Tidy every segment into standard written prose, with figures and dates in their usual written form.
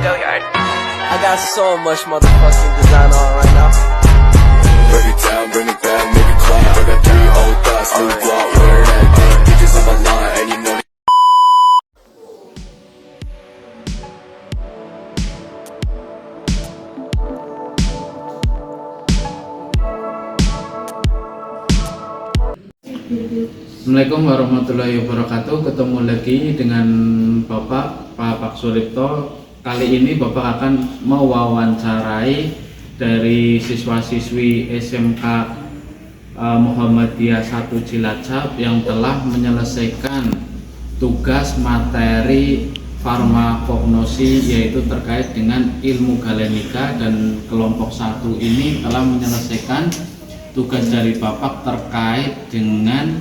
I got so much motherfucking design on right now. Break it down, bring it back, make it clap. I got 3 old thoughts, new block, wear that thing. Bitches on my line, and you know. Assalamualaikum warahmatullahi wabarakatuh. Ketemu lagi dengan Bapak Pak Suripto. Kali ini Bapak akan mewawancarai dari siswa-siswi SMK Muhammadiyah 1 Cilacap yang telah menyelesaikan tugas materi farmakognosi, yaitu terkait dengan ilmu galenika, dan kelompok 1 ini telah menyelesaikan tugas dari Bapak terkait dengan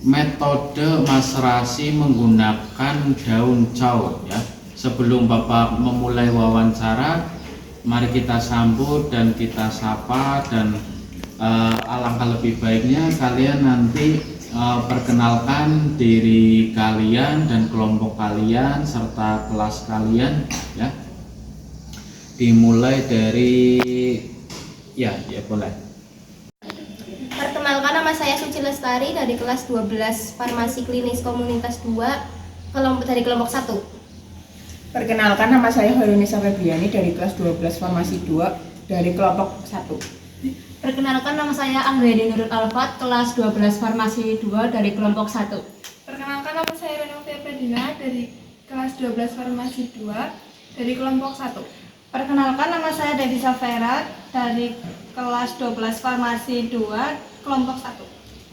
metode maserasi menggunakan daun cau ya. Sebelum Bapak memulai wawancara, mari kita sambut dan kita sapa, dan alangkah lebih baiknya kalian nanti perkenalkan diri kalian dan kelompok kalian serta kelas kalian ya. Dimulai dari ya boleh. Perkenalkan, nama saya Suci Lestari dari kelas 12 Farmasi Klinis Komunitas 2 dari kelompok 1. Perkenalkan, nama saya Hoirunisa Febriani dari kelas 12 Farmasi 2 dari kelompok 1. Perkenalkan, nama saya Anggreni Nurul Alfat, kelas 12 Farmasi 2 dari kelompok 1. Perkenalkan, nama saya Renovia Ferdina dari kelas 12 Farmasi 2 dari kelompok 1. Perkenalkan, nama saya Devisa Vera dari kelas 12 Farmasi 2 kelompok 1.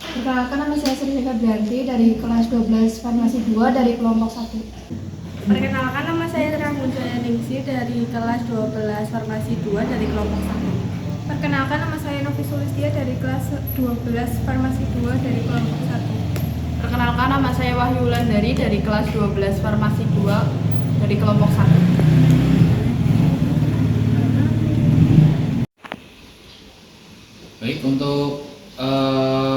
Perkenalkan, nama saya Sri Febrianti dari kelas 12 Farmasi 2 dari kelompok 1. Perkenalkan, nama saya Ramujaya Ningsi dari kelas 12 Farmasi 2 dari kelompok 1. Perkenalkan, nama saya Novi Sulistia dari kelas 12 Farmasi 2 dari kelompok 1. Perkenalkan, nama saya Wahyu Wulandari dari kelas 12 Farmasi 2 dari kelompok 1. Baik, untuk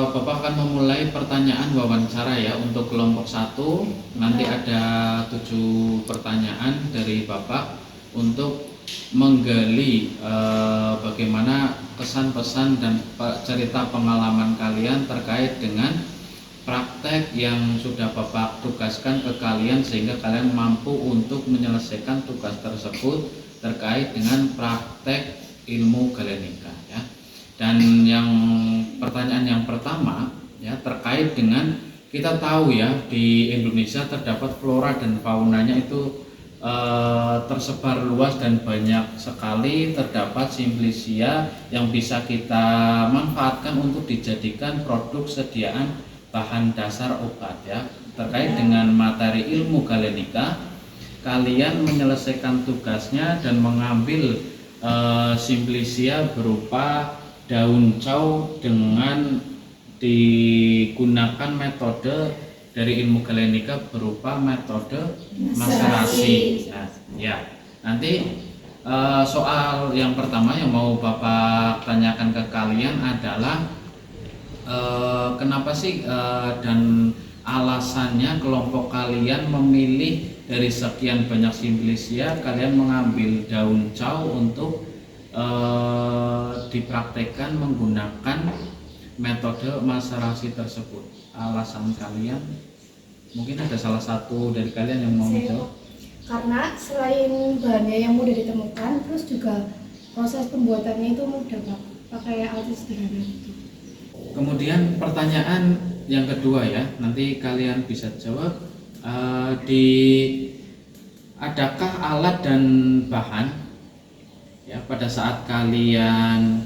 Bapak akan memulai pertanyaan wawancara ya. Untuk kelompok 1 nanti ada 7 pertanyaan dari Bapak untuk menggali bagaimana kesan-pesan dan cerita pengalaman kalian terkait dengan praktek yang sudah Bapak tugaskan ke kalian, sehingga kalian mampu untuk menyelesaikan tugas tersebut terkait dengan praktek ilmu galenika ya. Dan yang pertanyaan yang pertama ya, terkait dengan, kita tahu ya, di Indonesia terdapat flora dan faunanya itu tersebar luas dan banyak sekali. Terdapat Simplicia yang bisa kita manfaatkan untuk dijadikan produk sediaan bahan dasar obat ya. Terkait dengan materi ilmu galenika, kalian menyelesaikan tugasnya dan mengambil Simplicia berupa daun cau dengan digunakan metode dari ilmu galenika berupa metode maserasi. Nah, ya, nanti soal yang pertama yang mau Bapak tanyakan ke kalian adalah kenapa sih dan alasannya kelompok kalian memilih dari sekian banyak Simplicia kalian mengambil daun cau untuk dipraktekkan menggunakan metode maserasi tersebut. Alasan kalian, mungkin ada salah satu dari kalian yang mau menjawab. Karena selain bahannya yang mudah ditemukan, terus juga proses pembuatannya itu mudah, Pak. Pakai alat sederhana gitu. Kemudian pertanyaan yang kedua ya, nanti kalian bisa jawab, adakah alat dan bahan ya pada saat kalian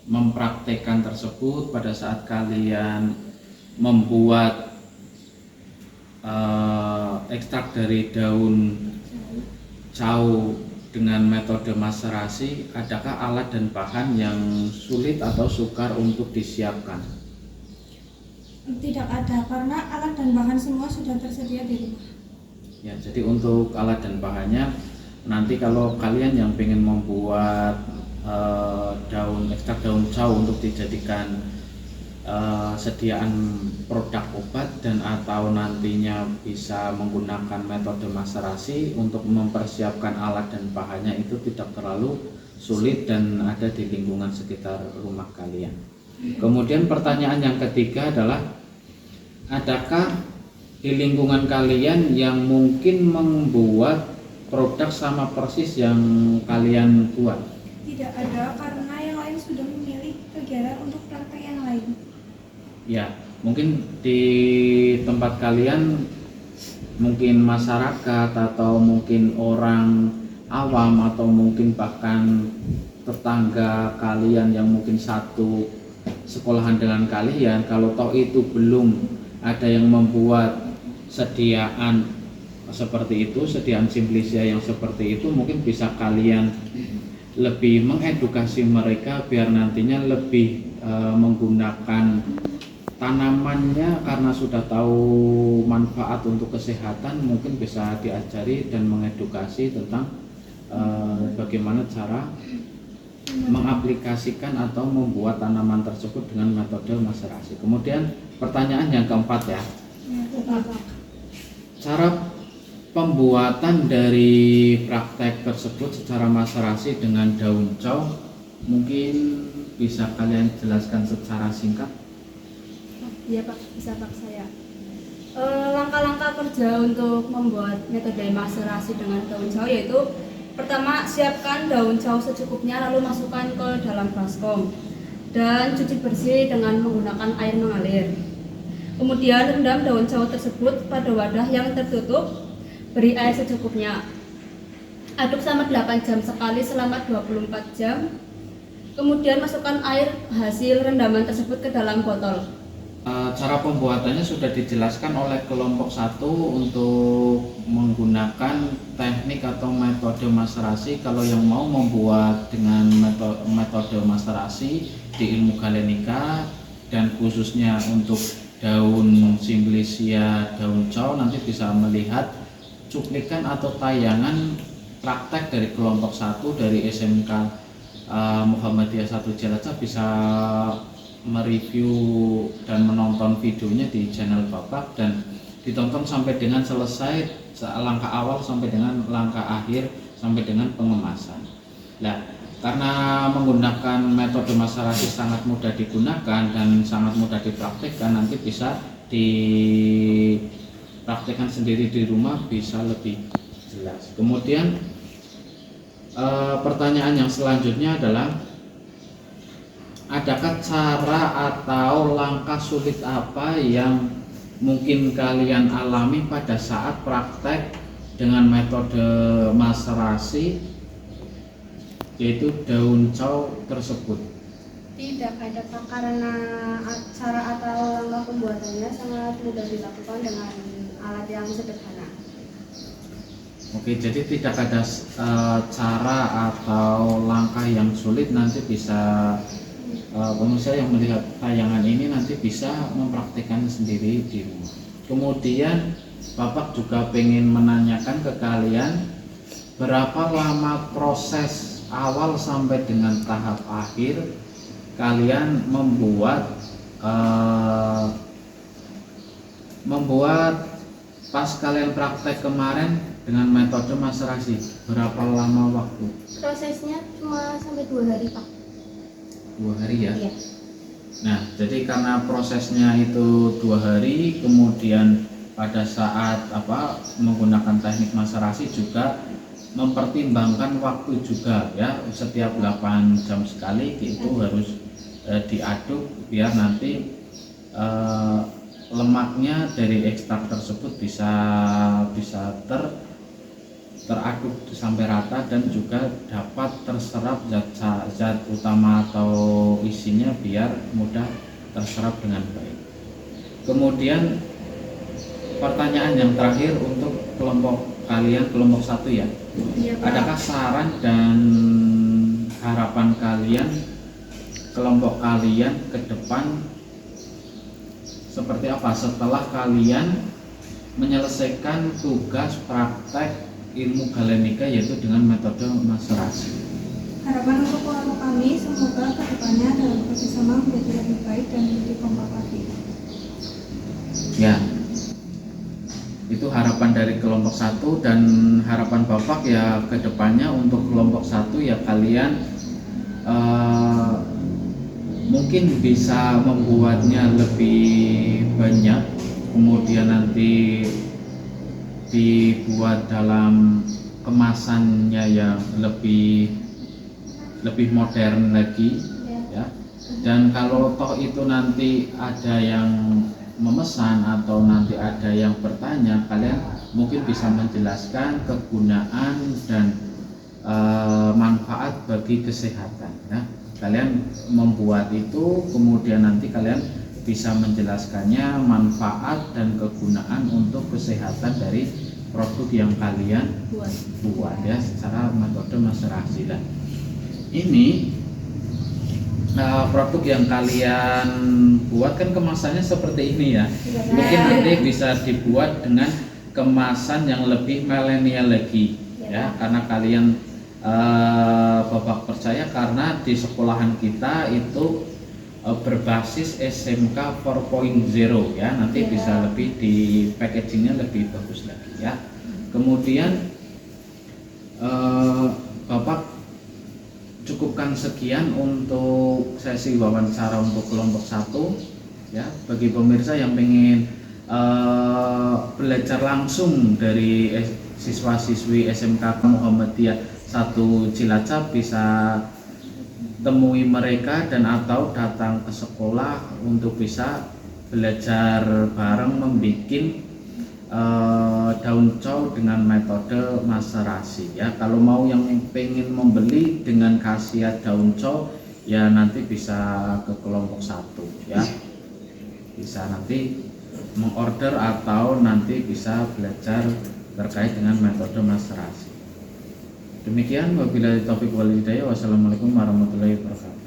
mempraktekkan tersebut, pada saat kalian membuat ekstrak dari daun cau dengan metode maserasi, adakah alat dan bahan yang sulit atau sukar untuk disiapkan? Tidak ada, karena alat dan bahan semua sudah tersedia di rumah. Ya, jadi untuk alat dan bahannya, nanti kalau kalian yang ingin membuat ekstrak daun cau untuk dijadikan sediaan produk obat dan atau nantinya bisa menggunakan metode maserasi untuk mempersiapkan alat dan bahannya itu tidak terlalu sulit dan ada di lingkungan sekitar rumah kalian. Kemudian pertanyaan yang ketiga adalah, adakah di lingkungan kalian yang mungkin membuat produk sama persis yang kalian buat? Tidak ada, karena yang lain sudah memilih kegiatan untuk praktek yang lain. Ya, mungkin di tempat kalian, mungkin masyarakat atau mungkin orang awam atau mungkin bahkan tetangga kalian yang mungkin satu sekolahan dengan kalian, kalau toh itu belum ada yang membuat sediaan seperti itu, sediaan Simplisia yang seperti itu, mungkin bisa kalian lebih mengedukasi mereka biar nantinya lebih menggunakan tanamannya karena sudah tahu manfaat untuk kesehatan. Mungkin bisa diajari dan mengedukasi tentang bagaimana cara mengaplikasikan atau membuat tanaman tersebut dengan metode maserasi. Kemudian pertanyaan yang keempat ya, cara pembuatan dari praktek tersebut secara maserasi dengan daun chow, mungkin bisa kalian jelaskan secara singkat? Iya Pak, bisa Pak saya. Langkah-langkah kerja untuk membuat metode maserasi dengan daun chow yaitu, pertama, siapkan daun chow secukupnya lalu masukkan ke dalam baskom dan cuci bersih dengan menggunakan air mengalir. Kemudian rendam daun chow tersebut pada wadah yang tertutup, beri air secukupnya. Aduk selama 8 jam sekali selama 24 jam. Kemudian masukkan air hasil rendaman tersebut ke dalam botol. Cara pembuatannya sudah dijelaskan oleh kelompok 1 untuk menggunakan teknik atau metode maserasi. Kalau yang mau membuat dengan metode maserasi di ilmu galenika dan khususnya untuk daun Simplisia, daun chow, nanti bisa melihat cuplikan atau tayangan praktek dari kelompok 1 dari SMK Muhammadiyah 1 Cilacap, bisa mereview dan menonton videonya di channel Bapak dan ditonton sampai dengan selesai, langkah awal sampai dengan langkah akhir sampai dengan pengemasan. Nah, karena menggunakan metode maserasi sangat mudah digunakan dan sangat mudah dipraktikkan, nanti bisa dipraktikkan sendiri di rumah bisa lebih jelas. Kemudian pertanyaan yang selanjutnya adalah, adakah cara atau langkah sulit apa yang mungkin kalian alami pada saat praktek dengan metode maserasi yaitu daun chow tersebut? Tidak ada Pak, karena cara atau langkah pembuatannya sangat mudah dilakukan dengan alat yang sederhana. Oke, jadi tidak ada cara atau langkah yang sulit. Nanti bisa pemirsa yang melihat tayangan ini nanti bisa mempraktikkan sendiri di rumah. Kemudian Bapak juga ingin menanyakan ke kalian, berapa lama proses awal sampai dengan tahap akhir kalian membuat pas kalian praktek kemarin dengan metode maserasi, berapa lama waktu? Prosesnya cuma sampai 2 hari Pak. 2 hari ya? Iya. Nah, jadi karena prosesnya itu 2 hari, kemudian pada saat menggunakan teknik maserasi juga mempertimbangkan waktu juga ya, setiap 8 jam sekali itu harus diaduk biar nanti lemaknya dari ekstrak tersebut bisa teraduk sampai rata dan juga dapat terserap zat utama atau isinya biar mudah terserap dengan baik. Kemudian pertanyaan yang terakhir untuk kelompok kalian, kelompok 1 ya. Adakah saran dan harapan kalian, kelompok kalian ke depan seperti apa setelah kalian menyelesaikan tugas praktek ilmu galenika yaitu dengan metode maserasi? Harapan untuk kelompok kami semoga kedepannya dalam kerjasama menjadi lebih baik dan lebih kompak lagi. Ya, itu harapan dari kelompok 1 dan harapan Bapak ya kedepannya untuk kelompok 1 ya kalian mungkin bisa membuatnya lebih banyak, kemudian nanti dibuat dalam kemasannya yang lebih modern lagi ya. Dan kalau toh itu nanti ada yang memesan atau nanti ada yang bertanya, kalian mungkin bisa menjelaskan kegunaan dan manfaat bagi kesehatan ya. Kalian membuat itu, kemudian nanti kalian bisa menjelaskannya manfaat dan kegunaan untuk kesehatan dari produk yang kalian buat ya secara metode maserasi. Ini produk yang kalian buat kan kemasannya seperti ini ya. Mungkin nanti bisa dibuat dengan kemasan yang lebih milenial lagi ya, karena kalian Bapak percaya karena di sekolahan kita itu berbasis SMK 4.0 ya, nanti bisa lebih di packagingnya lebih bagus lagi ya. Kemudian Bapak cukupkan sekian untuk sesi wawancara untuk kelompok 1 ya. Bagi pemirsa yang ingin belajar langsung dari siswa-siswi SMK Muhammadiyah 1 Cilacap bisa temui mereka dan atau datang ke sekolah untuk bisa belajar bareng membuat daun cow dengan metode maserasi ya. Kalau mau yang pengen membeli dengan khasiat daun cow ya nanti bisa ke kelompok 1 ya, bisa nanti mengorder atau nanti bisa belajar terkait dengan metode maserasi. Demikian wabillahi taufiq wal hidayah. Wassalamualaikum warahmatullahi wabarakatuh.